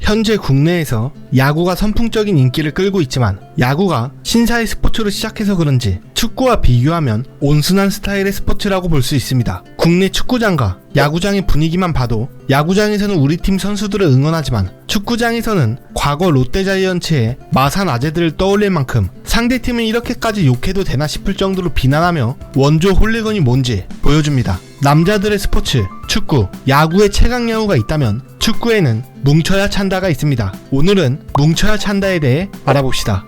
현재 국내에서 야구가 선풍적인 인기를 끌고 있지만 야구가 신사의 스포츠로 시작해서 그런지 축구와 비교하면 온순한 스타일의 스포츠라고 볼 수 있습니다. 국내 축구장과 야구장의 분위기만 봐도 야구장에서는 우리 팀 선수들을 응원하지만 축구장에서는 과거 롯데자이언츠의 마산 아재들을 떠올릴 만큼 상대팀은 이렇게까지 욕해도 되나 싶을 정도로 비난하며 원조 홀리건이 뭔지 보여줍니다. 남자들의 스포츠, 축구, 야구의 최강야구가 있다면 축구에는 뭉쳐야 찬다가 있습니다. 오늘은 뭉쳐야 찬다에 대해 알아봅시다.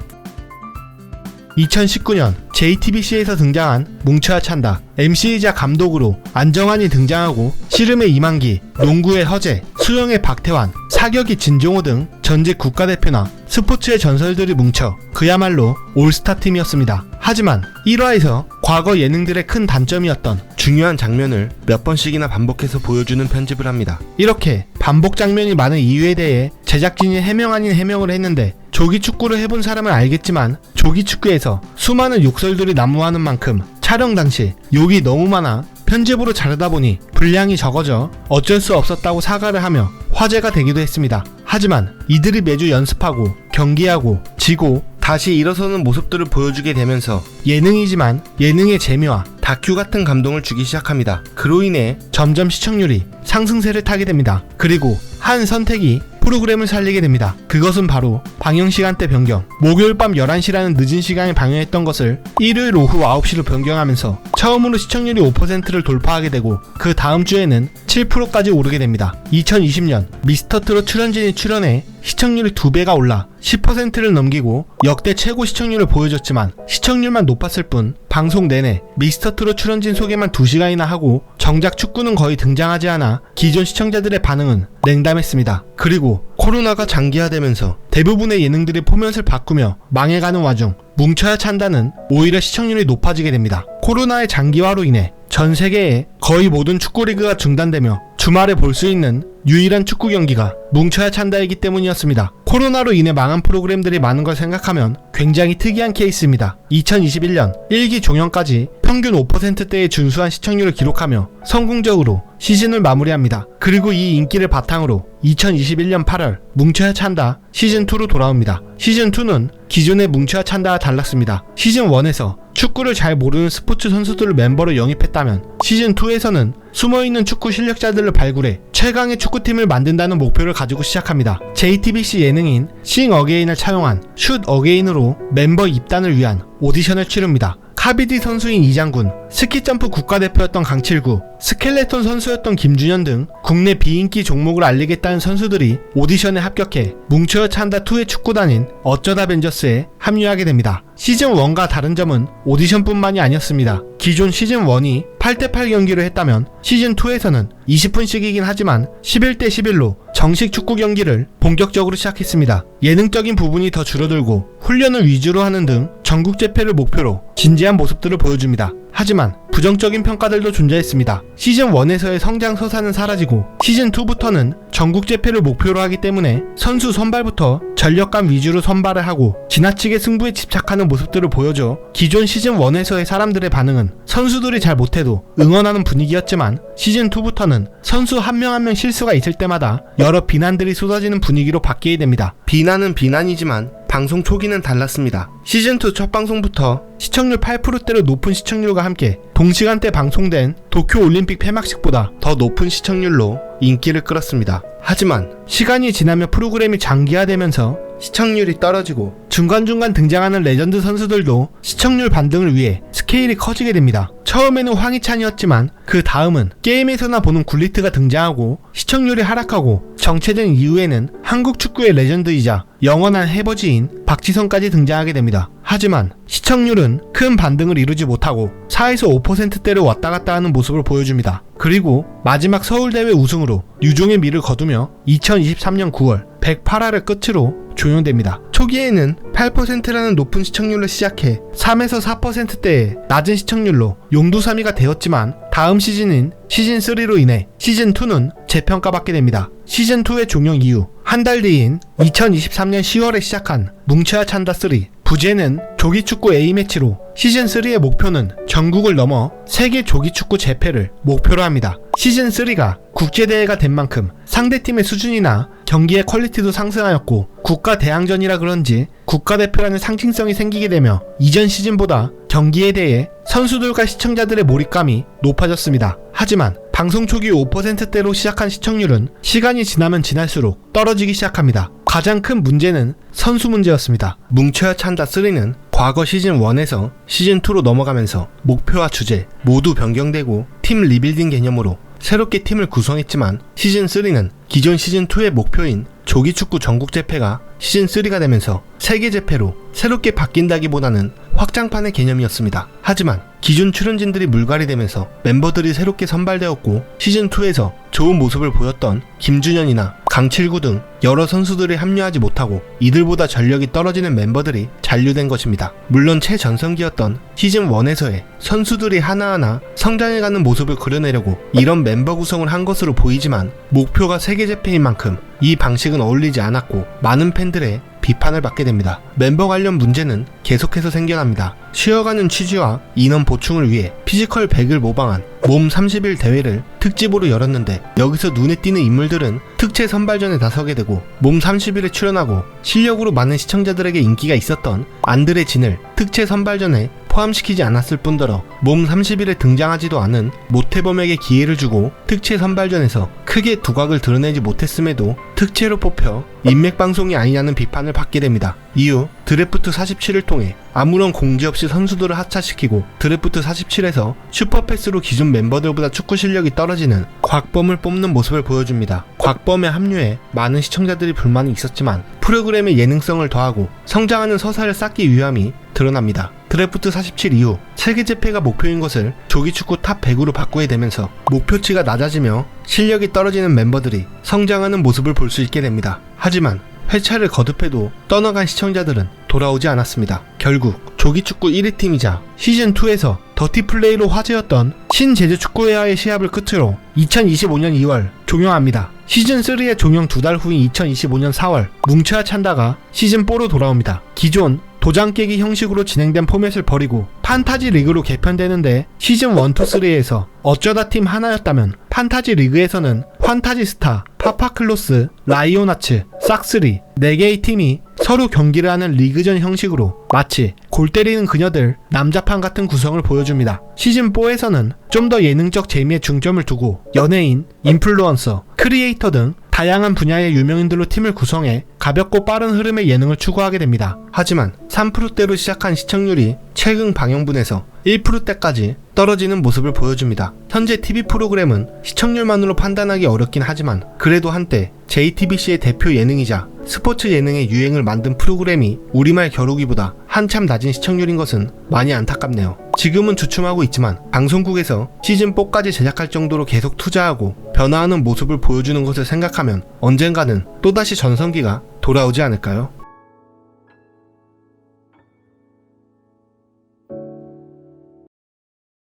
2019년 JTBC에서 등장한 뭉쳐야 찬다. MC이자 감독으로 안정환이 등장하고 씨름의 이만기, 농구의 허재, 수영의 박태환, 사격의 진종호 등 전직 국가대표나 스포츠의 전설들이 뭉쳐 그야말로 올스타 팀이었습니다. 하지만 1화에서 과거 예능들의 큰 단점이었던 중요한 장면을 몇 번씩이나 반복해서 보여주는 편집을 합니다. 이렇게 반복 장면이 많은 이유에 대해 제작진이 해명 아닌 해명을 했는데 조기 축구를 해본 사람은 알겠지만 조기 축구에서 수많은 욕설들이 난무하는 만큼 촬영 당시 욕이 너무 많아 편집으로 자르다 보니 분량이 적어져 어쩔 수 없었다고 사과를 하며 화제가 되기도 했습니다. 하지만 이들이 매주 연습하고 경기하고 지고 다시 일어서는 모습들을 보여주게 되면서 예능이지만 예능의 재미와 다큐 같은 감동을 주기 시작합니다. 그로 인해 점점 시청률이 상승세를 타게 됩니다. 그리고 한 선택이 프로그램을 살리게 됩니다. 그것은 바로 방영시간대 변경. 목요일 밤 11시라는 늦은 시간에 방영했던 것을 일요일 오후 9시로 변경하면서 처음으로 시청률이 5%를 돌파하게 되고 그 다음 주에는 7%까지 오르게 됩니다. 2020년 미스터트롯 출연진이 출연해 시청률이 2배가 올라 10%를 넘기고 역대 최고 시청률을 보여줬지만 시청률만 높았을 뿐 방송 내내 미스터트롯 출연진 소개만 2시간이나 하고 정작 축구는 거의 등장하지 않아 기존 시청자들의 반응은 냉담했습니다. 그리고 코로나가 장기화되면서 대부분의 예능들이 포맷을 바꾸며 망해가는 와중 뭉쳐야 찬다는 오히려 시청률이 높아지게 됩니다. 코로나의 장기화로 인해 전 세계의 거의 모든 축구 리그가 중단되며 주말에 볼 수 있는 유일한 축구 경기가 뭉쳐야 찬다이기 때문이었습니다. 코로나로 인해 망한 프로그램들이 많은 걸 생각하면 굉장히 특이한 케이스입니다. 2021년 1기 종영까지 평균 5%대의 준수한 시청률을 기록하며 성공적으로 시즌을 마무리합니다. 그리고 이 인기를 바탕으로 2021년 8월 뭉쳐야 찬다 시즌2로 돌아옵니다. 시즌2는 기존의 뭉쳐야 찬다와 달랐습니다. 시즌1에서 축구를 잘 모르는 스포츠 선수들을 멤버로 영입했다면 시즌2에서는 숨어있는 축구 실력자들을 발굴해 최강의 축구팀을 만든다는 목표를 가지고 시작합니다. JTBC 예능인 싱 어게인을 차용한 슛 어게인으로 멤버 입단을 위한 오디션을 치릅니다. 카비디 선수인 이장군, 스키점프 국가대표였던 강칠구, 스켈레톤 선수였던 김준현 등 국내 비인기 종목을 알리겠다는 선수들이 오디션에 합격해 뭉쳐야 찬다2의 축구단인 어쩌다 벤져스에 합류하게 됩니다. 시즌1과 다른 점은 오디션뿐만이 아니었습니다. 기존 시즌1이 8대8 경기를 했다면 시즌2에서는 20분씩이긴 하지만 11대11로 정식 축구 경기를 본격적으로 시작했습니다. 예능적인 부분이 더 줄어들고 훈련을 위주로 하는 등 전국 재패를 목표로 진지한 모습들을 보여줍니다. 하지만 부정적인 평가들도 존재했습니다. 시즌1에서의 성장 서사는 사라지고 시즌2부터는 전국 재패를 목표로 하기 때문에 선수 선발부터 전력감 위주로 선발을 하고 지나치게 승부에 집착하는 모습들을 보여줘 기존 시즌1에서의 사람들의 반응은 선수들이 잘 못해도 응원하는 분위기였지만 시즌2부터는 선수 한 명 한 명 실수가 있을 때마다 여러 비난들이 쏟아지는 분위기로 바뀌게 됩니다. 비난은 비난이지만 방송 초기는 달랐습니다. 시즌2 첫 방송부터 시청률 8%대로 높은 시청률과 함께 동시간대 방송된 도쿄올림픽 폐막식보다 더 높은 시청률로 인기를 끌었습니다. 하지만 시간이 지나며 프로그램이 장기화되면서 시청률이 떨어지고 중간중간 등장하는 레전드 선수들도 시청률 반등을 위해 스케일이 커지게 됩니다. 처음에는 황희찬이었지만 그 다음은 게임에서나 보는 굴리트가 등장하고 시청률이 하락하고 정체된 이후에는 한국 축구의 레전드이자 영원한 해버지인 박지성까지 등장하게 됩니다. 하지만 시청률은 큰 반등을 이루지 못하고 4에서 5%대로 왔다갔다 하는 모습을 보여줍니다. 그리고 마지막 서울대회 우승으로 유종의 미를 거두며 2023년 9월 108화를 끝으로 종영됩니다. 초기에는 8%라는 높은 시청률로 시작해 3에서 4%대의 낮은 시청률로 용두사미가 되었지만 다음 시즌인 시즌3로 인해 시즌2는 재평가받게 됩니다. 시즌2의 종영 이후 한 달 뒤인 2023년 10월에 시작한 뭉쳐야 찬다3 부제는 조기축구 A매치로 시즌3의 목표는 전국을 넘어 세계 조기축구 재패를 목표로 합니다. 시즌3가 국제대회가 된 만큼 상대팀의 수준이나 경기의 퀄리티도 상승하였고 국가 대항전이라 그런지 국가대표라는 상징성이 생기게 되며 이전 시즌보다 경기에 대해 선수들과 시청자들의 몰입감이 높아졌습니다. 하지만 방송 초기 5%대로 시작한 시청률은 시간이 지나면 지날수록 떨어지기 시작합니다. 가장 큰 문제는 선수 문제였습니다. 뭉쳐야 찬다 3는 과거 시즌1에서 시즌2로 넘어가면서 목표와 주제 모두 변경되고 팀 리빌딩 개념으로 새롭게 팀을 구성했지만 시즌3는 기존 시즌2의 목표인 조기축구 전국재패가 시즌3가 되면서 세계재패로 새롭게 바뀐다기보다는 확장판의 개념이었습니다. 하지만 기존 출연진들이 물갈이 되면서 멤버들이 새롭게 선발되었고 시즌2에서 좋은 모습을 보였던 김준현이나 강칠구 등 여러 선수들이 합류하지 못하고 이들보다 전력이 떨어지는 멤버들이 잔류된 것입니다. 물론 최전성기였던 시즌1에서의 선수들이 하나하나 성장해가는 모습을 그려내려고 이런 멤버 구성을 한 것으로 보이지만 목표가 세계재패인 만큼 이 방식은 어울리지 않았고 많은 팬들의 비판을 받게 됩니다. 멤버 관련 문제는 계속해서 생겨납니다. 쉬어가는 취지와 인원 보충을 위해 피지컬 100을 모방한 몸 30일 대회를 특집으로 열었는데 여기서 눈에 띄는 인물들은 특채 선발전에 나서게 되고 몸 30일에 출연하고 실력으로 많은 시청자들에게 인기가 있었던 안드레 진을 특채 선발전에 포함시키지 않았을 뿐더러 몸 30일에 등장하지도 않은 모태범에게 기회를 주고 특채 선발전에서 크게 두각을 드러내지 못했음에도 특채로 뽑혀 인맥방송이 아니냐는 비판을 받게 됩니다. 이후 드래프트 47을 통해 아무런 공지 없이 선수들을 하차시키고 드래프트 47에서 슈퍼패스로 기존 멤버들보다 축구 실력이 떨어지는 곽범을 뽑는 모습을 보여줍니다. 곽범의 합류에 많은 시청자들이 불만이 있었지만 프로그램의 예능성을 더하고 성장하는 서사를 쌓기 위함이 드러납니다. 드래프트 47 이후 세계재패가 목표인 것을 조기축구 탑 100으로 바꾸게 되면서 목표치가 낮아지며 실력이 떨어지는 멤버들이 성장하는 모습을 볼 수 있게 됩니다. 하지만 회차를 거듭해도 떠나간 시청자들은 돌아오지 않았습니다. 결국 조기축구 1위 팀이자 시즌2에서 더티플레이로 화제였던 신제주축구회와의 시합을 끝으로 2025년 2월 종영합니다. 시즌3의 종영 2달 후인 2025년 4월 뭉쳐야 찬다가 시즌4로 돌아옵니다. 기존 도장 깨기 형식으로 진행된 포맷을 버리고 판타지 리그로 개편되는데 시즌 1, 2, 3에서 어쩌다 팀 하나였다면 판타지 리그에서는 환타지스타, 파파클로스, 라이오나츠, 싹스리 4개의 팀이 서로 경기를 하는 리그전 형식으로 마치 골 때리는 그녀들 남자판 같은 구성을 보여줍니다. 시즌4에서는 좀 더 예능적 재미에 중점을 두고 연예인, 인플루언서, 크리에이터 등 다양한 분야의 유명인들로 팀을 구성해 가볍고 빠른 흐름의 예능을 추구하게 됩니다. 하지만 3%대로 시작한 시청률이 최근 방영분에서 1%대까지 떨어지는 모습을 보여줍니다. 현재 TV 프로그램은 시청률만으로 판단하기 어렵긴 하지만 그래도 한때 JTBC의 대표 예능이자 스포츠 예능의 유행을 만든 프로그램이 우리말 겨루기보다 한참 낮은 시청률인 것은 많이 안타깝네요. 지금은 주춤하고 있지만 방송국에서 시즌4까지 제작할 정도로 계속 투자하고 변화하는 모습을 보여주는 것을 생각하면 언젠가는 또다시 전성기가 돌아오지 않을까요?